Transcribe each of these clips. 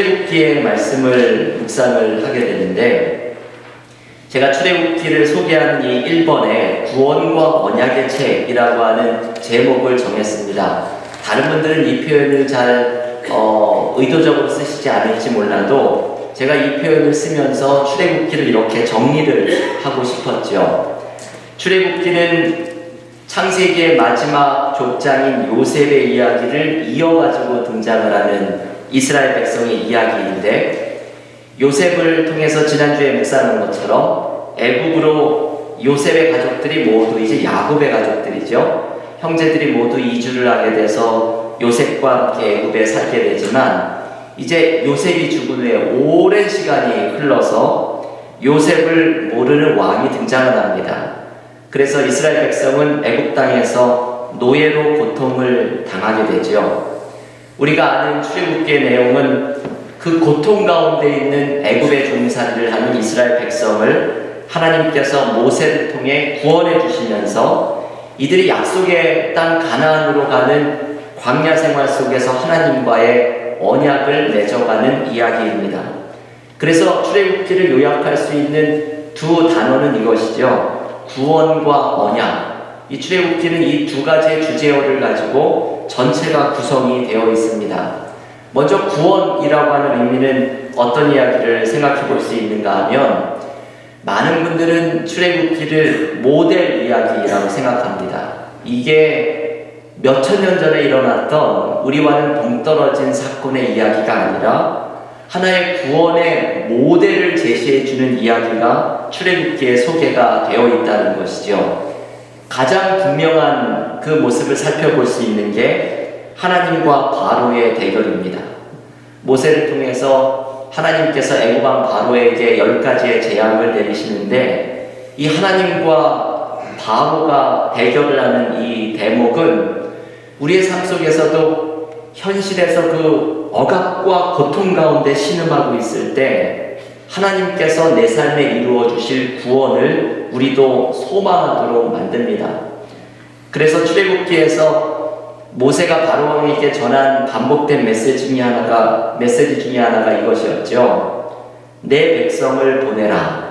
출애굽기의 말씀을 묵상을 하게 되는데, 제가 출애굽기를 소개하는 이 1번에 구원과 언약의 책이라고 하는 제목을 정했습니다. 다른 분들은 이 표현을 잘 의도적으로 쓰시지 않을지 몰라도 제가 이 표현을 쓰면서 출애굽기를 이렇게 정리를 하고 싶었죠. 출애굽기는 창세기의 마지막 족장인 요셉의 이야기를 이어가지고 등장을 하는 이스라엘 백성의 이야기인데, 요셉을 통해서 지난주에 묵상한 것처럼 애굽으로 요셉의 가족들이 모두 이제 야곱의 가족들이죠. 형제들이 모두 이주를 하게 돼서 요셉과 함께 애굽에 살게 되지만, 이제 요셉이 죽은 후에 오랜 시간이 흘러서 요셉을 모르는 왕이 등장을 합니다. 그래서 이스라엘 백성은 애굽 땅에서 노예로 고통을 당하게 되죠. 우리가 아는 출애굽기의 내용은 그 고통 가운데 있는 애굽의 종살이를 하는 이스라엘 백성을 하나님께서 모세를 통해 구원해 주시면서 이들이 약속의 땅 가나안으로 가는 광야 생활 속에서 하나님과의 언약을 맺어가는 이야기입니다. 그래서 출애굽기를 요약할 수 있는 두 단어는 이것이죠. 구원과 언약. 이 출애굽기는 이 두 가지의 주제어를 가지고 전체가 구성이 되어 있습니다. 먼저 구원이라고 하는 의미는 어떤 이야기를 생각해 볼 수 있는가 하면, 많은 분들은 출애굽기를 모델 이야기라고 생각합니다. 이게 몇천 년 전에 일어났던 우리와는 동떨어진 사건의 이야기가 아니라 하나의 구원의 모델을 제시해 주는 이야기가 출애굽기에 소개가 되어 있다는 것이죠. 가장 분명한 그 모습을 살펴볼 수 있는 게 하나님과 바로의 대결입니다. 모세를 통해서 하나님께서 애굽 왕 바로에게 10가지의 재앙을 내리시는데, 이 하나님과 바로가 대결을 하는 이 대목은 우리의 삶 속에서도 현실에서 그 억압과 고통 가운데 신음하고 있을 때 하나님께서 내 삶에 이루어 주실 구원을 우리도 소망하도록 만듭니다. 그래서 출애굽기에서 모세가 바로왕에게 전한 반복된 메시지 중에 하나가 이것이었죠. 내 백성을 보내라.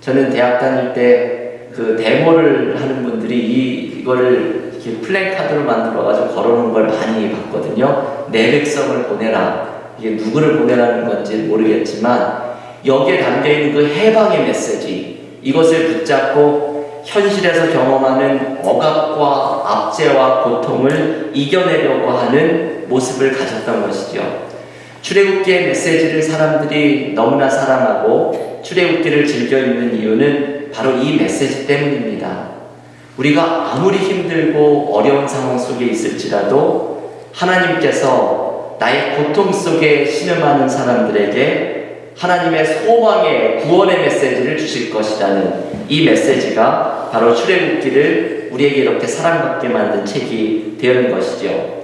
저는 대학 다닐 때 그 데모를 하는 분들이 이거를 이렇게 플랜카드로 만들어가지고 걸어놓은 걸 많이 봤거든요. 내 백성을 보내라. 이게 누구를 보내라는 건지 모르겠지만, 여기에 담겨있는 그 해방의 메시지, 이것을 붙잡고 현실에서 경험하는 억압과 압제와 고통을 이겨내려고 하는 모습을 가졌던 것이죠. 출애굽기의 메시지를 사람들이 너무나 사랑하고 출애굽기를 즐겨 읽는 이유는 바로 이 메시지 때문입니다. 우리가 아무리 힘들고 어려운 상황 속에 있을지라도 하나님께서 나의 고통 속에 신음하는 사람들에게 하나님의 소망의 구원의 메시지를 주실 것이라는 이 메시지가 바로 출애굽기를 우리에게 이렇게 사랑받게 만든 책이 되는 것이죠.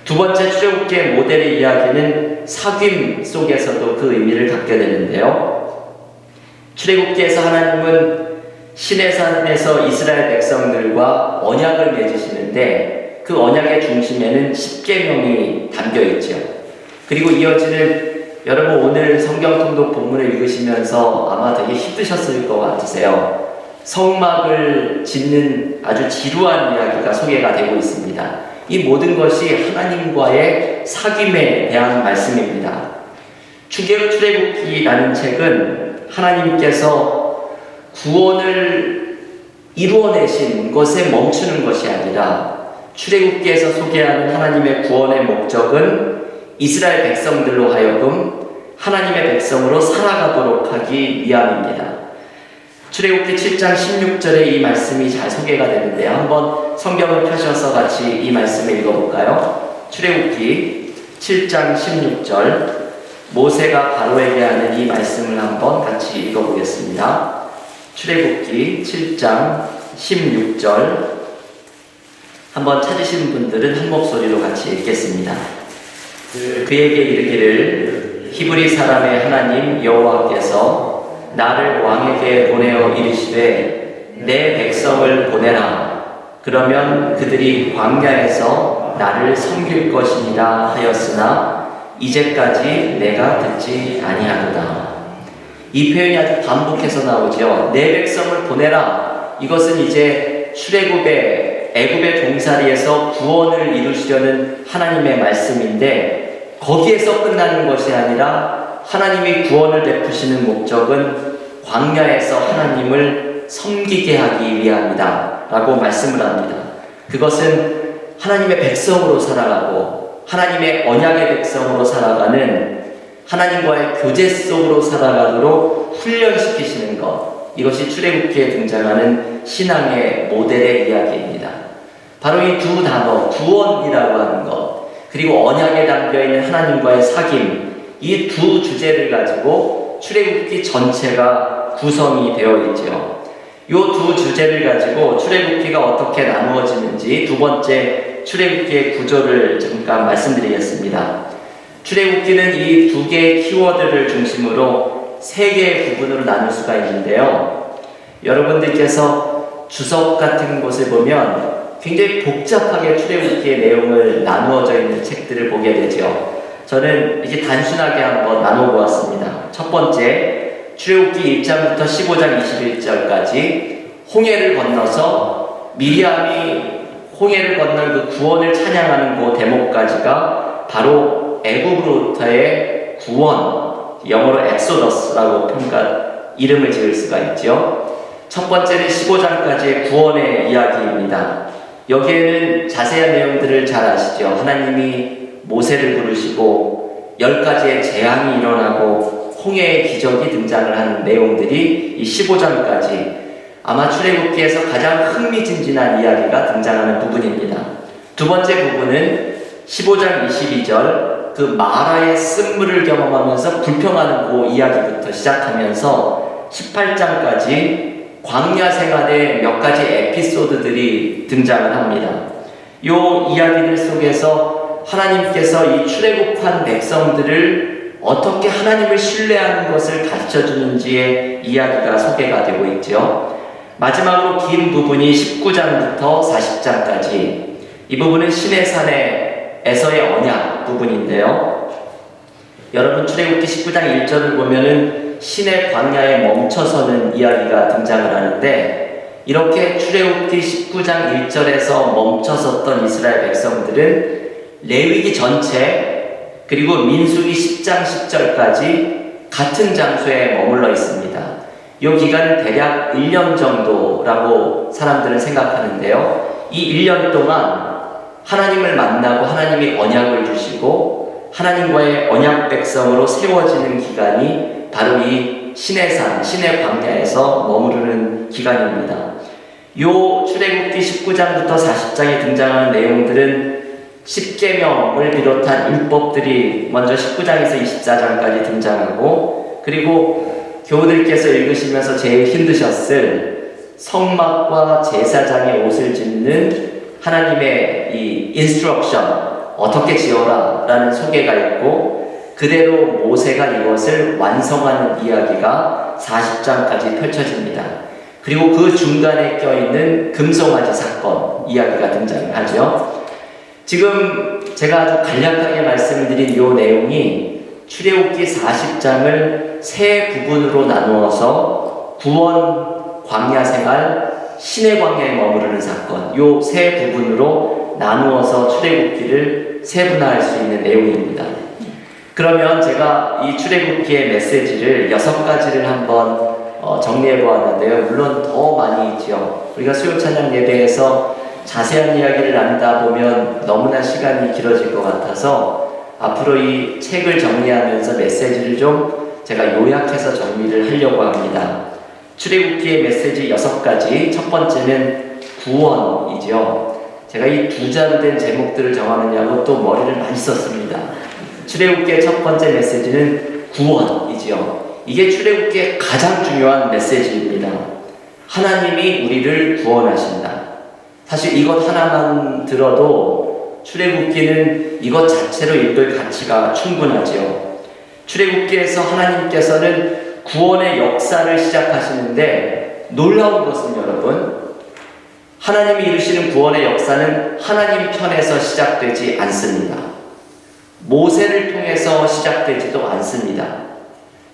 두 번째 출애굽기의 모델의 이야기는 사귐 속에서도 그 의미를 갖게 되는데요. 출애굽기에서 하나님은 시내산에서 이스라엘 백성들과 언약을 맺으시는데, 그 언약의 중심에는 십계명이 담겨 있죠. 그리고 이어지는, 여러분 오늘 성경 통독 본문을 읽으시면서 아마 되게 힘드셨을 것 같으세요. 성막을 짓는 아주 지루한 이야기가 소개가 되고 있습니다. 이 모든 것이 하나님과의 사귐에 대한 말씀입니다. 출애굽기라는 책은 하나님께서 구원을 이루어내신 것에 멈추는 것이 아니라, 출애굽기에서 소개하는 하나님의 구원의 목적은 이스라엘 백성들로 하여금 하나님의 백성으로 살아가도록 하기 위함입니다. 출애굽기 7장 16절에 이 말씀이 잘 소개가 되는데요. 한번 성경을 펴셔서 같이 이 말씀을 읽어볼까요? 출애굽기 7장 16절, 모세가 바로에게 하는 이 말씀을 한번 같이 읽어보겠습니다. 출애굽기 7장 16절, 한번 찾으신 분들은 한 목소리로 같이 읽겠습니다. 그에게 이르기를, 히브리 사람의 하나님 여호와께서 나를 왕에게 보내어 이르시되 내 백성을 보내라. 그러면 그들이 광야에서 나를 섬길 것이니라 하였으나 이제까지 내가 듣지 아니하도다. 이 표현이 아주 반복해서 나오죠. 내 백성을 보내라. 이것은 이제 출애굽의 애굽의 동사리에서 구원을 이루시려는 하나님의 말씀인데, 거기에서 끝나는 것이 아니라 하나님이 구원을 베푸시는 목적은 광야에서 하나님을 섬기게 하기 위함이다 라고 말씀을 합니다. 그것은 하나님의 백성으로 살아가고 하나님의 언약의 백성으로 살아가는, 하나님과의 교제 속으로 살아가도록 훈련시키시는 것, 이것이 출애굽기에 등장하는 신앙의 모델의 이야기입니다. 바로 이 두 단어, 구원이라고 하는 것, 그리고 언약에 담겨있는 하나님과의 사귐, 이 두 주제를 가지고 출애굽기 전체가 구성이 되어 있죠. 이 두 주제를 가지고 출애굽기가 어떻게 나누어지는지 두 번째 출애굽기의 구조를 잠깐 말씀드리겠습니다. 출애굽기는 이 두 개의 키워드를 중심으로 세 개의 부분으로 나눌 수가 있는데요. 여러분들께서 주석 같은 곳을 보면 굉장히 복잡하게 출애굽기의 내용을 나누어져 있는 책들을 보게 되죠. 저는 이렇게 단순하게 한번 나눠보았습니다. 첫 번째, 출애굽기 1장부터 15장 21절까지 홍해를 건너서 미리암이 홍해를 건넌 그 구원을 찬양하는 그 대목까지가 바로 애굽으로부터의 구원, 영어로 엑소더스라고 이름을 지을 수가 있죠. 첫 번째는 15장까지의 구원의 이야기입니다. 여기에는 자세한 내용들을 잘 아시죠. 하나님이 모세를 부르시고 10가지의 재앙이 일어나고 홍해의 기적이 등장을 하는 내용들이 이 15장까지 아마 출애굽기에서 가장 흥미진진한 이야기가 등장하는 부분입니다. 두 번째 부분은 15장 22절, 그 마라의 쓴물을 경험하면서 불평하는 그 이야기부터 시작하면서 18장까지 광야 생활의 몇 가지 에피소드들이 등장을 합니다. 이 이야기들 속에서 하나님께서 이 출애굽한 백성들을 어떻게 하나님을 신뢰하는 것을 가르쳐주는지의 이야기가 소개가 되고 있죠. 마지막으로 긴 부분이 19장부터 40장까지, 이 부분은 시내산에서의 언약 부분인데요. 여러분 출애굽기 19장 1절을 보면은 시내 광야에 멈춰서는 이야기가 등장을 하는데, 이렇게 출애굽기 19장 1절에서 멈춰섰던 이스라엘 백성들은 레위기 전체 그리고 민수기 10장 10절까지 같은 장소에 머물러 있습니다. 이 기간은 대략 1년 정도라고 사람들은 생각하는데요. 이 1년 동안 하나님을 만나고 하나님이 언약을 주시고 하나님과의 언약 백성으로 세워지는 기간이 바로 이 시내산, 시내 광야에서 머무르는 기간입니다. 이 출애굽기 19장부터 40장에 등장하는 내용들은 10계명을 비롯한 율법들이 먼저 19장에서 24장까지 등장하고, 그리고 교우들께서 읽으시면서 제일 힘드셨을 성막과 제사장의 옷을 짓는 하나님의 이 인스트럭션, 어떻게 지어라 라는 소개가 있고, 그대로 모세가 이것을 완성하는 이야기가 40장까지 펼쳐집니다. 그리고 그 중간에 껴있는 금송아지 사건 이야기가 등장하죠. 지금 제가 아주 간략하게 말씀드린 이 내용이 출애굽기 40장을 세 부분으로 나누어서 구원, 광야 생활, 시내 광야에 머무르는 사건, 이 세 부분으로 나누어서 출애굽기를 세분화할 수 있는 내용입니다. 그러면 제가 이 출애굽기의 메시지를 6가지를 한번 정리해 보았는데요. 물론 더 많이 있죠. 우리가 수요 찬양 예배에서 자세한 이야기를 나누다 보면 너무나 시간이 길어질 것 같아서 앞으로 이 책을 정리하면서 메시지를 좀 제가 요약해서 정리를 하려고 합니다. 출애굽기의 메시지 6가지, 첫 번째는 구원이죠. 제가 이 두 자로 된 제목들을 정하느냐고 또 머리를 많이 썼습니다. 출애굽기의 첫 번째 메시지는 구원이죠. 이게 출애굽기의 가장 중요한 메시지입니다. 하나님이 우리를 구원하신다. 사실 이것 하나만 들어도 출애굽기는 이것 자체로 읽을 가치가 충분하죠. 출애굽기에서 하나님께서는 구원의 역사를 시작하시는데, 놀라운 것은 여러분, 하나님이 이루시는 구원의 역사는 하나님 편에서 시작되지 않습니다. 모세를 통해서 시작되지도 않습니다.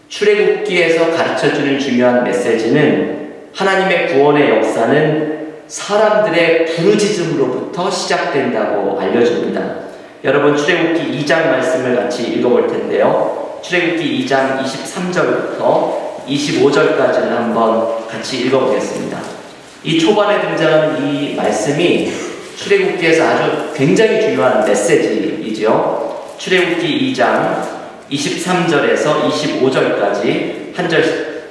출애굽기에서 가르쳐주는 중요한 메시지는 하나님의 구원의 역사는 사람들의 부르짖음으로부터 시작된다고 알려줍니다. 여러분, 출애굽기 2장 말씀을 같이 읽어볼 텐데요. 출애굽기 2장 23절부터 25절까지는 한번 같이 읽어보겠습니다. 이 초반에 등장하는 이 말씀이 출애굽기에서 아주 굉장히 중요한 메시지이죠. 출애굽기 2장 23절에서 25절까지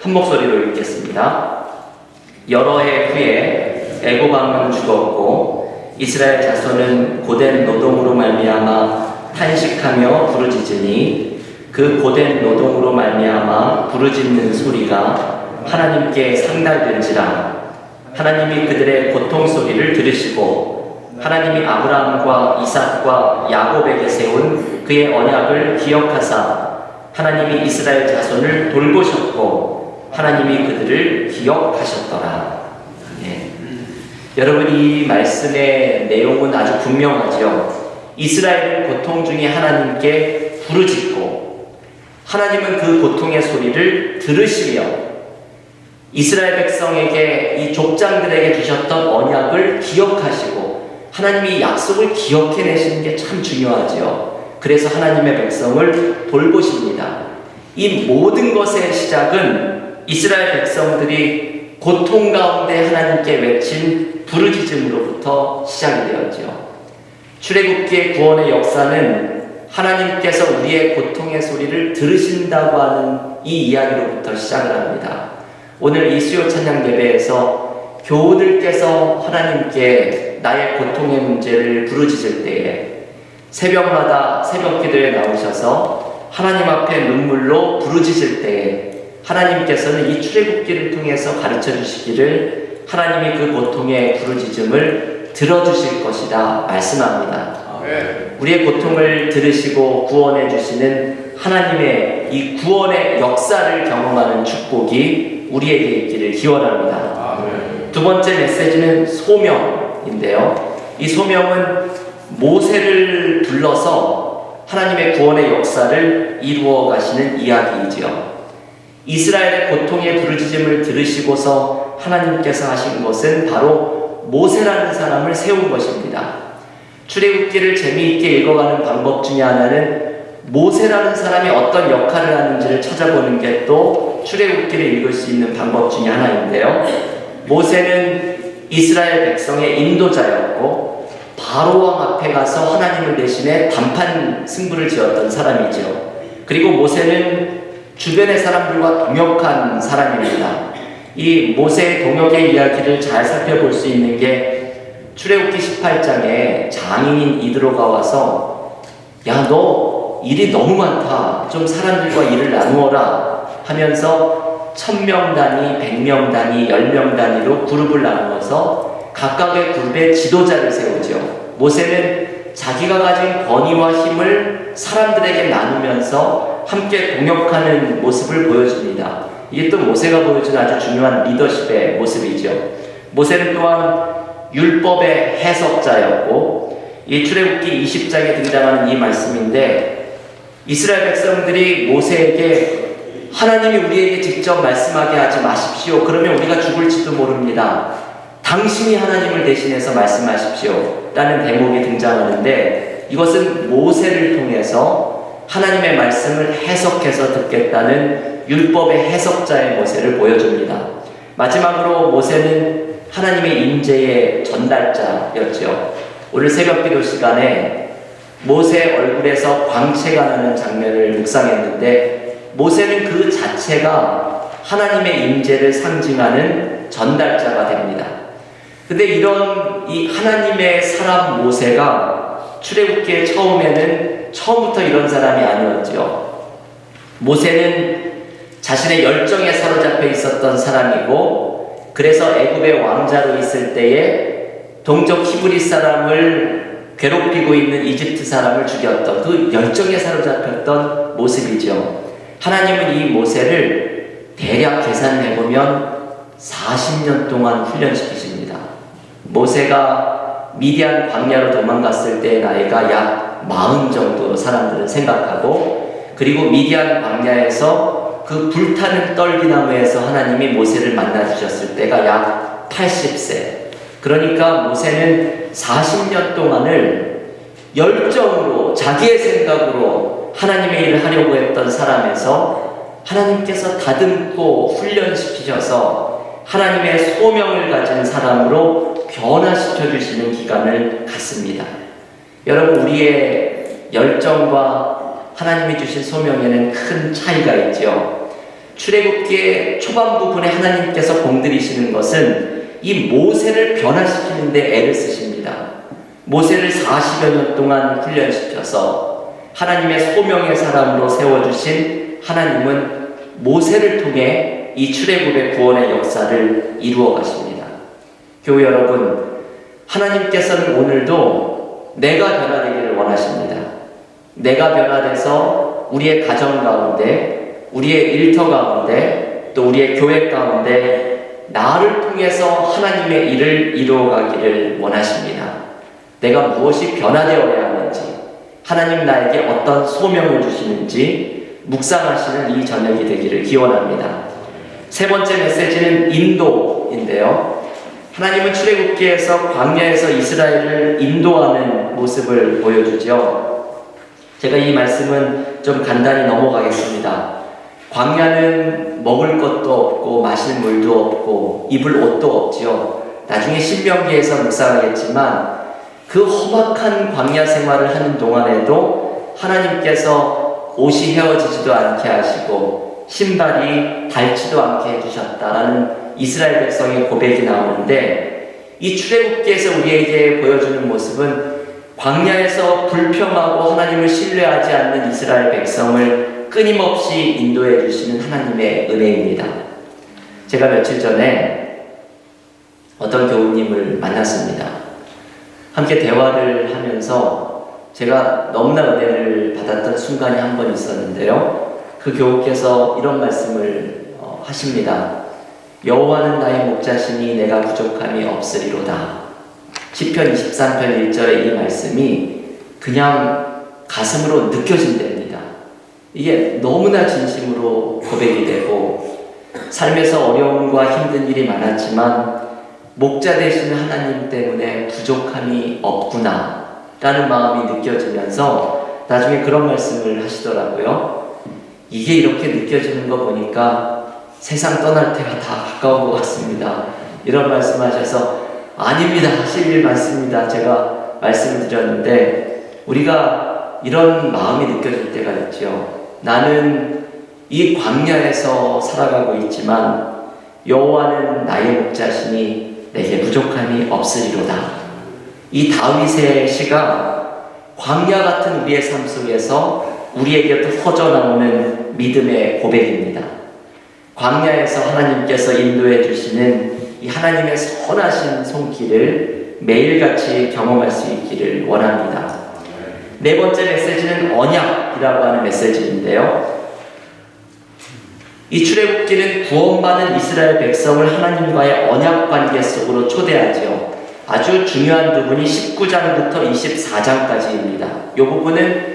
한 목소리로 읽겠습니다. 여러 해 후에 애굽 왕은 죽었고 이스라엘 자손은 고된 노동으로 말미암아 탄식하며 부르짖으니 그 고된 노동으로 말미암아 부르짖는 소리가 하나님께 상달된지라. 하나님이 그들의 고통 소리를 들으시고 하나님이 아브라함과 이삭과 야곱에게 세운 그의 언약을 기억하사 하나님이 이스라엘 자손을 돌보셨고 하나님이 그들을 기억하셨더라. 네. 여러분, 이 말씀의 내용은 아주 분명하죠. 이스라엘은 고통 중에 하나님께 부르짖고 하나님은 그 고통의 소리를 들으시며 이스라엘 백성에게 이 족장들에게 주셨던 언약을 기억하시고 하나님이 약속을 기억해내시는 게 참 중요하죠. 그래서 하나님의 백성을 돌보십니다. 이 모든 것의 시작은 이스라엘 백성들이 고통 가운데 하나님께 외친 부르짖음으로부터 시작이 되었죠. 출애굽기의 구원의 역사는 하나님께서 우리의 고통의 소리를 들으신다고 하는 이 이야기로부터 시작을 합니다. 오늘 이 수요 찬양 예배에서 교우들께서 하나님께 나의 고통의 문제를 부르짖을 때에 새벽마다 새벽 기도에 나오셔서 하나님 앞에 눈물로 부르짖을 때에 하나님께서는 이 출애굽기를 통해서 가르쳐 주시기를 하나님이 그 고통의 부르짖음을 들어주실 것이다 말씀합니다. 우리의 고통을 들으시고 구원해 주시는 하나님의 이 구원의 역사를 경험하는 축복이 우리에게 있기를 기원합니다. 두 번째 메시지는 소명인데요. 이 소명은 모세를 불러서 하나님의 구원의 역사를 이루어 가시는 이야기이지요. 이스라엘의 고통의 부르짖음을 들으시고서 하나님께서 하신 것은 바로 모세라는 사람을 세운 것입니다. 출애굽기를 재미있게 읽어가는 방법 중에 하나는 모세라는 사람이 어떤 역할을 하는지를 찾아보는 게 또 출애굽기를 읽을 수 있는 방법 중에 하나인데요. 모세는 이스라엘 백성의 인도자였고 바로왕 앞에 가서 하나님을 대신해 단판 승부를 지었던 사람이죠. 그리고 모세는 주변의 사람들과 동역한 사람입니다. 이 모세의 동역의 이야기를 잘 살펴볼 수 있는 게 출애굽기 18장에 장인인 이드로가 와서 야, 너 일이 너무 많다. 좀 사람들과 일을 나누어라 하면서 1000명 단위, 100명 단위, 10명 단위로 그룹을 나누어서 각각의 그룹의 지도자를 세우죠. 모세는 자기가 가진 권위와 힘을 사람들에게 나누면서 함께 동역하는 모습을 보여줍니다. 이게 또 모세가 보여준 아주 중요한 리더십의 모습이죠. 모세는 또한 율법의 해석자였고 이 출애굽기 20장에 등장하는 이 말씀인데 이스라엘 백성들이 모세에게 하나님이 우리에게 직접 말씀하게 하지 마십시오. 그러면 우리가 죽을지도 모릅니다. 당신이 하나님을 대신해서 말씀하십시오. 라는 대목이 등장하는데 이것은 모세를 통해서 하나님의 말씀을 해석해서 듣겠다는 율법의 해석자의 모세를 보여줍니다. 마지막으로 모세는 하나님의 임재의 전달자였죠. 오늘 새벽기도 시간에 모세 얼굴에서 광채가 나는 장면을 묵상했는데 모세는 그 자체가 하나님의 임재를 상징하는 전달자가 됩니다. 근데 이런 이 하나님의 사람 모세가 출애굽기의 처음부터 이런 사람이 아니었죠. 모세는 자신의 열정에 사로잡혀 있었던 사람이고 그래서 애굽의 왕자로 있을 때에 동쪽 히브리 사람을 괴롭히고 있는 이집트 사람을 죽였던 그 열정에 사로잡혔던 모습이죠. 하나님은 이 모세를 대략 계산해보면 40년 동안 훈련시키십니다. 모세가 미디안 광야로 도망갔을 때의 나이가 약 마흔 정도 사람들은 생각하고, 그리고 미디안 광야에서 그 불타는 떨기나무에서 하나님이 모세를 만나 주셨을 때가 약 80세. 그러니까 모세는 40년 동안을 열정으로 자기의 생각으로 하나님의 일을 하려고 했던 사람에서 하나님께서 다듬고 훈련시키셔서 하나님의 소명을 가진 사람으로 변화시켜 주시는 기간을 갖습니다. 여러분, 우리의 열정과 하나님이 주신 소명에는 큰 차이가 있죠. 출애굽기의 초반 부분에 하나님께서 공들이시는 것은 이 모세를 변화시키는 데 애를 쓰십니다. 모세를 40여 년 동안 훈련시켜서 하나님의 소명의 사람으로 세워주신 하나님은 모세를 통해 이 출애굽의 구원의 역사를 이루어 가십니다. 교회 여러분, 하나님께서는 오늘도 내가 변화되기를 원하십니다. 내가 변화돼서 우리의 가정 가운데, 우리의 일터 가운데, 또 우리의 교회 가운데 나를 통해서 하나님의 일을 이루어가기를 원하십니다. 내가 무엇이 변화되어야 하는지, 하나님 나에게 어떤 소명을 주시는지 묵상하시는 이 저녁이 되기를 기원합니다. 세 번째 메시지는 인도인데요. 하나님은 출애굽기에서 광야에서 이스라엘을 인도하는 모습을 보여주죠. 제가 이 말씀은 좀 간단히 넘어가겠습니다. 광야는 먹을 것도 없고 마실 물도 없고 입을 옷도 없지요. 나중에 신명기에서 묵상하겠지만 그 험악한 광야 생활을 하는 동안에도 하나님께서 옷이 헤어지지도 않게 하시고 신발이 닳지도 않게 해주셨다라는 이스라엘 백성의 고백이 나오는데, 이 출애굽기에서 우리에게 보여주는 모습은 광야에서 불평하고 하나님을 신뢰하지 않는 이스라엘 백성을 끊임없이 인도해 주시는 하나님의 은혜입니다. 제가 며칠 전에 어떤 교우님을 만났습니다. 함께 대화를 하면서 제가 너무나 은혜를 받았던 순간이 한 번 있었는데요. 그 교우께서 이런 말씀을 하십니다. 여호와는 나의 목자시니 내가 부족함이 없으리로다. 시편 23편 1절의 이 말씀이 그냥 가슴으로 느껴진답니다. 이게 너무나 진심으로 고백이 되고, 삶에서 어려움과 힘든 일이 많았지만 목자 되시는 하나님 때문에 부족함이 없구나 라는 마음이 느껴지면서 나중에 그런 말씀을 하시더라고요. 이게 이렇게 느껴지는 거 보니까 세상 떠날 때가 다 가까운 것 같습니다. 이런 말씀하셔서 아닙니다, 하실 일 많습니다. 제가 말씀을 드렸는데, 우리가 이런 마음이 느껴질 때가 있죠. 나는 이 광야에서 살아가고 있지만 여호와는 나의 목자시니 내게 부족함이 없으리로다. 이 다윗의 시가 광야 같은 우리의 삶 속에서 우리에게 퍼져나오는 믿음의 고백입니다. 광야에서 하나님께서 인도해 주시는 이 하나님의 선하신 손길을 매일같이 경험할 수 있기를 원합니다. 네 번째 메시지는 언약이라고 하는 메시지인데요. 이 출애굽기는 구원받은 이스라엘 백성을 하나님과의 언약 관계 속으로 초대하지요. 아주 중요한 부분이 19장부터 24장까지입니다. 이 부분은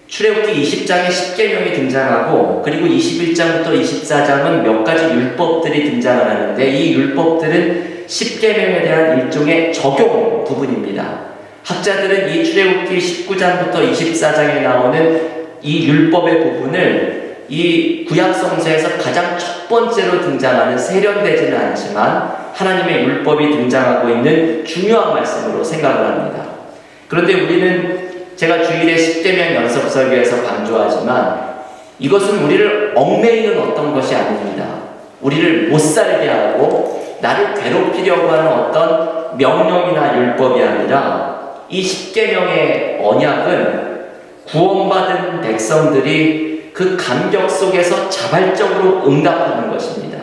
출애굽기 20장에 십계명이 등장하고, 그리고 21장부터 24장은 몇 가지 율법들이 등장을 하는데, 이 율법들은 십계명에 대한 일종의 적용 부분입니다. 학자들은 이 출애굽기 19장부터 24장에 나오는 이 율법의 부분을 이 구약성서에서 가장 첫 번째로 등장하는, 세련되지는 않지만 하나님의 율법이 등장하고 있는 중요한 말씀으로 생각을 합니다. 그런데 우리는, 제가 주일에 십계명 연속 설교에서 강조하지만, 이것은 우리를 얽매이는 어떤 것이 아닙니다. 우리를 못살게 하고 나를 괴롭히려고 하는 어떤 명령이나 율법이 아니라, 이 십계명의 언약은 구원받은 백성들이 그 감격 속에서 자발적으로 응답하는 것입니다.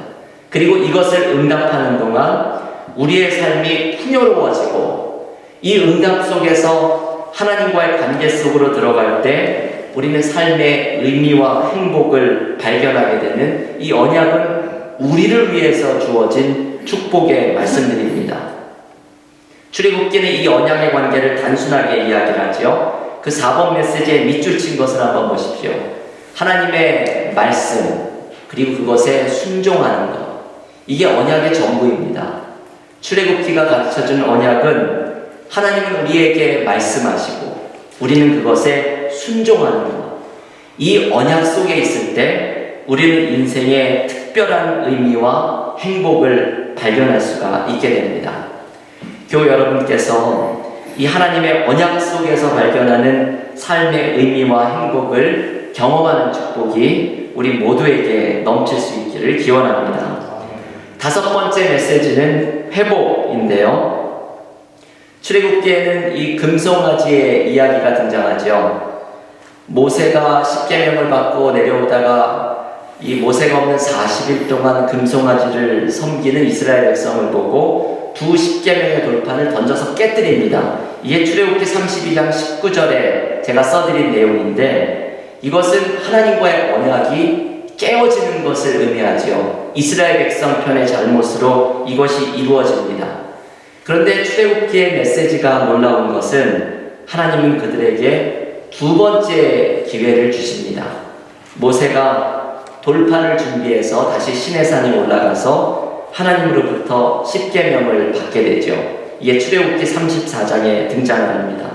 그리고 이것을 응답하는 동안 우리의 삶이 풍요로워지고, 이 응답 속에서 하나님과의 관계 속으로 들어갈 때 우리는 삶의 의미와 행복을 발견하게 되는, 이 언약은 우리를 위해서 주어진 축복의 말씀들입니다. 출애굽기는 이 언약의 관계를 단순하게 이야기를 하죠. 그 4번 메시지에 밑줄 친 것을 한번 보십시오. 하나님의 말씀, 그리고 그것에 순종하는 것. 이게 언약의 전부입니다. 출애굽기가 가르쳐주는 언약은 하나님은 우리에게 말씀하시고 우리는 그것에 순종하는 것. 이 언약 속에 있을 때 우리는 인생의 특별한 의미와 행복을 발견할 수가 있게 됩니다. 교회 여러분께서 이 하나님의 언약 속에서 발견하는 삶의 의미와 행복을 경험하는 축복이 우리 모두에게 넘칠 수 있기를 기원합니다. 5번째 메시지는 회복인데요. 출애굽기에는 이 금송아지의 이야기가 등장하죠. 모세가 십계명을 받고 내려오다가 이 모세가 없는 40일 동안 금송아지를 섬기는 이스라엘 백성을 보고 두 십계명의 돌판을 던져서 깨뜨립니다. 이게 출애굽기 32장 19절에 제가 써드린 내용인데, 이것은 하나님과의 언약이 깨어지는 것을 의미하지요. 이스라엘 백성 편의 잘못으로 이것이 이루어집니다. 그런데 출애굽기의 메시지가 놀라운 것은 하나님은 그들에게 2번째 기회를 주십니다. 모세가 돌판을 준비해서 다시 시내산에 올라가서 하나님으로부터 십계명을 받게 되죠. 이게 출애굽기 34장에 등장합니다.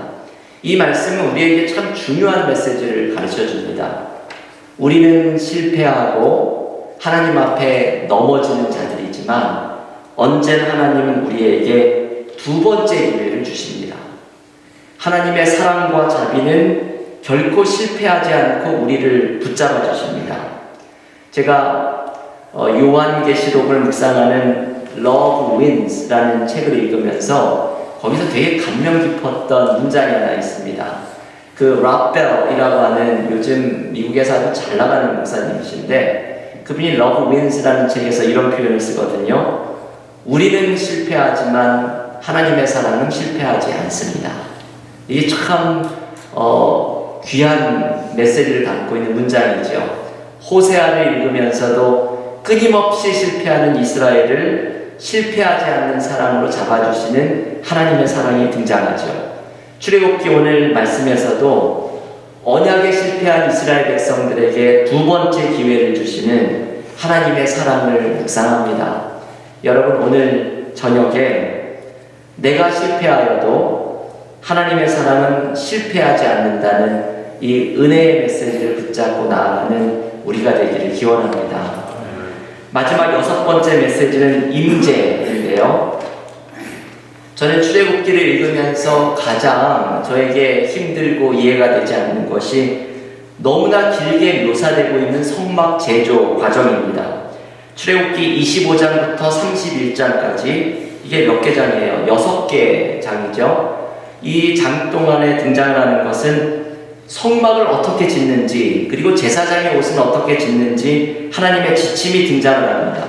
이 말씀은 우리에게 참 중요한 메시지를 가르쳐 줍니다. 우리는 실패하고 하나님 앞에 넘어지는 자들이지만 언제나 하나님은 우리에게 2번째 기회를 주십니다. 하나님의 사랑과 자비는 결코 실패하지 않고 우리를 붙잡아 주십니다. 제가 요한계시록을 묵상하는 Love Wins라는 책을 읽으면서 거기서 되게 감명 깊었던 문장이 하나 있습니다. 그 락벨이라고 하는 요즘 미국에서 아주 잘 나가는 목사님이신데, 그분이 Love Wins라는 책에서 이런 표현을 쓰거든요. 우리는 실패하지만 하나님의 사랑은 실패하지 않습니다. 이게 참 귀한 메시지를 담고 있는 문장이죠. 호세아를 읽으면서도 끊임없이 실패하는 이스라엘을 실패하지 않는 사랑으로 잡아주시는 하나님의 사랑이 등장하죠. 출애굽기 오늘 말씀에서도 언약에 실패한 이스라엘 백성들에게 2번째 기회를 주시는 하나님의 사랑을 묵상합니다. 여러분, 오늘 저녁에 내가 실패하여도 하나님의 사랑은 실패하지 않는다는 이 은혜의 메시지를 붙잡고 나아가는 우리가 되기를 기원합니다. 마지막 6번째 메시지는 임재인데요. 저는 출애굽기를 읽으면서 가장 저에게 힘들고 이해가 되지 않는 것이 너무나 길게 묘사되고 있는 성막 제조 과정입니다. 출애굽기 25장부터 31장까지 이게 몇 개 장이에요? 6개 장이죠. 이 장 동안에 등장을 하는 것은 성막을 어떻게 짓는지, 그리고 제사장의 옷은 어떻게 짓는지 하나님의 지침이 등장을 합니다.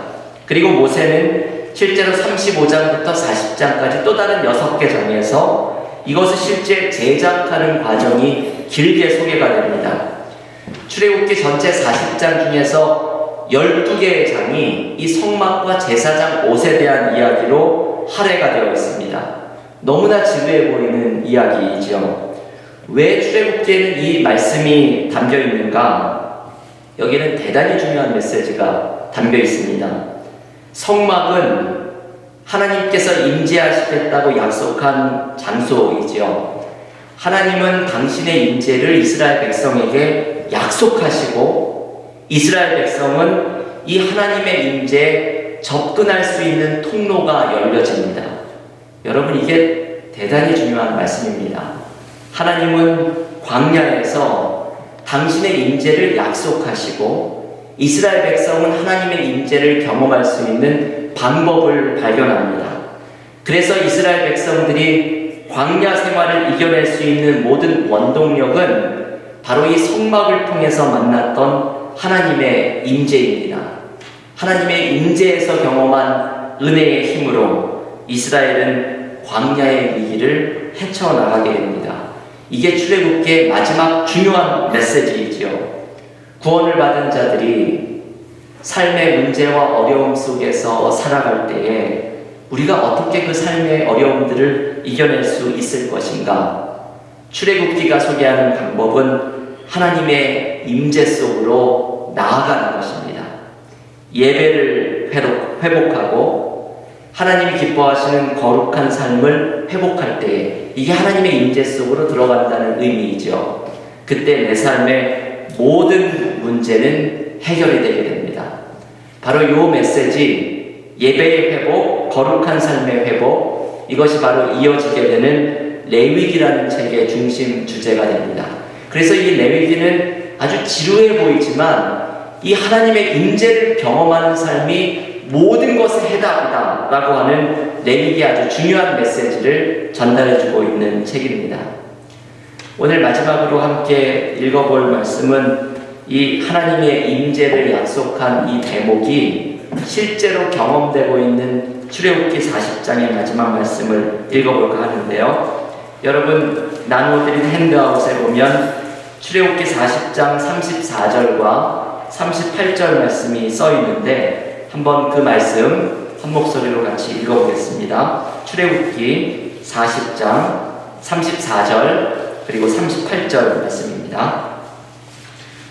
그리고 모세는 실제로 35장부터 40장까지 또 다른 6개 장에서 이것을 실제 제작하는 과정이 길게 소개가 됩니다. 출애굽기 전체 40장 중에서 12개의 장이 이 성막과 제사장 옷에 대한 이야기로 할애가 되어 있습니다. 너무나 지루해 보이는 이야기이죠. 왜 출애굽기에는 이 말씀이 담겨 있는가? 여기는 대단히 중요한 메시지가 담겨 있습니다. 성막은 하나님께서 임재하시겠다고 약속한 장소이지요. 하나님은 당신의 임재를 이스라엘 백성에게 약속하시고, 이스라엘 백성은 이 하나님의 임재에 접근할 수 있는 통로가 열려집니다. 여러분, 이게 대단히 중요한 말씀입니다. 하나님은 광야에서 당신의 임재를 약속하시고, 이스라엘 백성은 하나님의 임재를 경험할 수 있는 방법을 발견합니다. 그래서 이스라엘 백성들이 광야 생활을 이겨낼 수 있는 모든 원동력은 바로 이 성막을 통해서 만났던 하나님의 임재입니다. 하나님의 임재에서 경험한 은혜의 힘으로 이스라엘은 광야의 위기를 헤쳐나가게 됩니다. 이게 출애굽기의 마지막 중요한 메시지이지요. 구원을 받은 자들이 삶의 문제와 어려움 속에서 살아갈 때에 우리가 어떻게 그 삶의 어려움들을 이겨낼 수 있을 것인가? 출애굽기가 소개하는 방법은 하나님의 임재 속으로 나아가는 것입니다. 예배를 회복하고 하나님이 기뻐하시는 거룩한 삶을 회복할 때 이게 하나님의 임재 속으로 들어간다는 의미이죠. 그때 내 삶의 모든 문제는 해결이 되게 됩니다. 바로 이 메시지, 예배의 회복, 거룩한 삶의 회복, 이것이 바로 이어지게 되는 레위기라는 책의 중심 주제가 됩니다. 그래서 이 레위기는 아주 지루해 보이지만 이 하나님의 임재를 경험하는 삶이 모든 것의 해답이다 라고 하는 레위기의 아주 중요한 메시지를 전달해주고 있는 책입니다. 오늘 마지막으로 함께 읽어볼 말씀은 이 하나님의 임재를 약속한 이 대목이 실제로 경험되고 있는 출애굽기 40장의 마지막 말씀을 읽어볼까 하는데요. 여러분 나누어드린 핸드아웃에 보면 출애굽기 40장 34절과 38절 말씀이 써 있는데 한번 그 말씀 한 목소리로 같이 읽어보겠습니다. 출애굽기 40장 34절 그리고 38절 말씀입니다.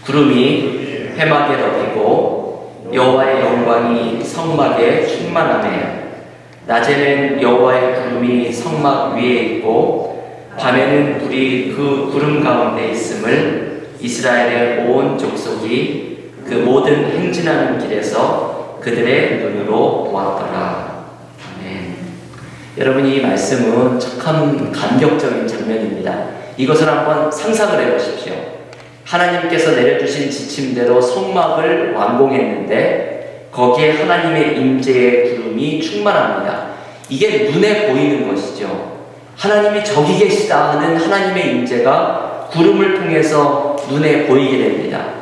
구름이 회막에 덮이고 여호와의 영광이 성막에 충만하며 낮에는 여호와의 구름이 성막 위에 있고 밤에는 불이 그 구름 가운데 있음을 이스라엘의 온 족속이 그 모든 행진하는 길에서 그들의 눈으로 보았더라. 아멘. 여러분 이 말씀은 참 감격적인 장면입니다. 이것을 한번 상상을 해보십시오. 하나님께서 내려주신 지침대로 성막을 완공했는데 거기에 하나님의 임재의 구름이 충만합니다. 이게 눈에 보이는 것이죠. 하나님이 저기 계시다 하는 하나님의 임재가 구름을 통해서 눈에 보이게 됩니다.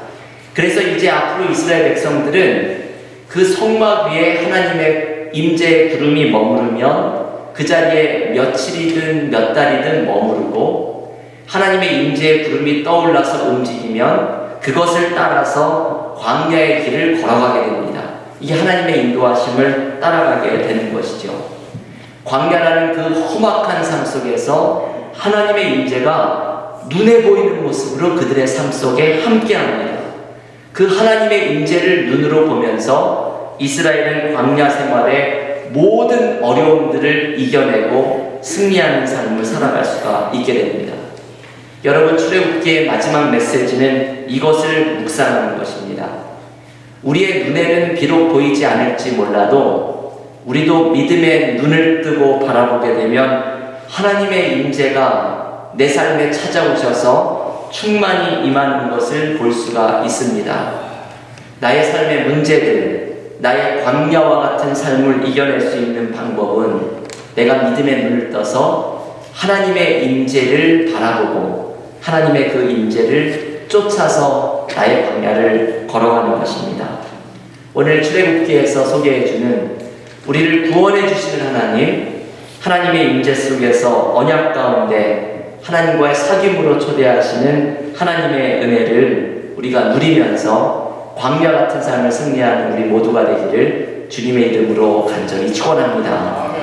그래서 이제 앞으로 이스라엘 백성들은 그 성막 위에 하나님의 임재의 구름이 머무르면 그 자리에 며칠이든 몇 달이든 머무르고 하나님의 임재의 구름이 떠올라서 움직이면 그것을 따라서 광야의 길을 걸어가게 됩니다. 이게 하나님의 인도하심을 따라가게 되는 것이죠. 광야라는 그 험악한 삶 속에서 하나님의 임재가 눈에 보이는 모습으로 그들의 삶 속에 함께합니다. 그 하나님의 임재를 눈으로 보면서 이스라엘은 광야 생활의 모든 어려움들을 이겨내고 승리하는 삶을 살아갈 수가 있게 됩니다. 여러분 출애굽기의 마지막 메시지는 이것을 묵상하는 것입니다. 우리의 눈에는 비록 보이지 않을지 몰라도 우리도 믿음의 눈을 뜨고 바라보게 되면 하나님의 임재가 내 삶에 찾아오셔서 충만히 임하는 것을 볼 수가 있습니다. 나의 삶의 문제들, 나의 광야와 같은 삶을 이겨낼 수 있는 방법은 내가 믿음의 눈을 떠서 하나님의 임재를 바라보고 하나님의 그 임재를 쫓아서 나의 광야를 걸어가는 것입니다. 오늘 출애굽기에서 소개해주는 우리를 구원해 주시는 하나님의 임재 속에서 언약 가운데 하나님과의 사귐으로 초대하시는 하나님의 은혜를 우리가 누리면서 광야 같은 삶을 승리하는 우리 모두가 되기를 주님의 이름으로 간절히 축원합니다.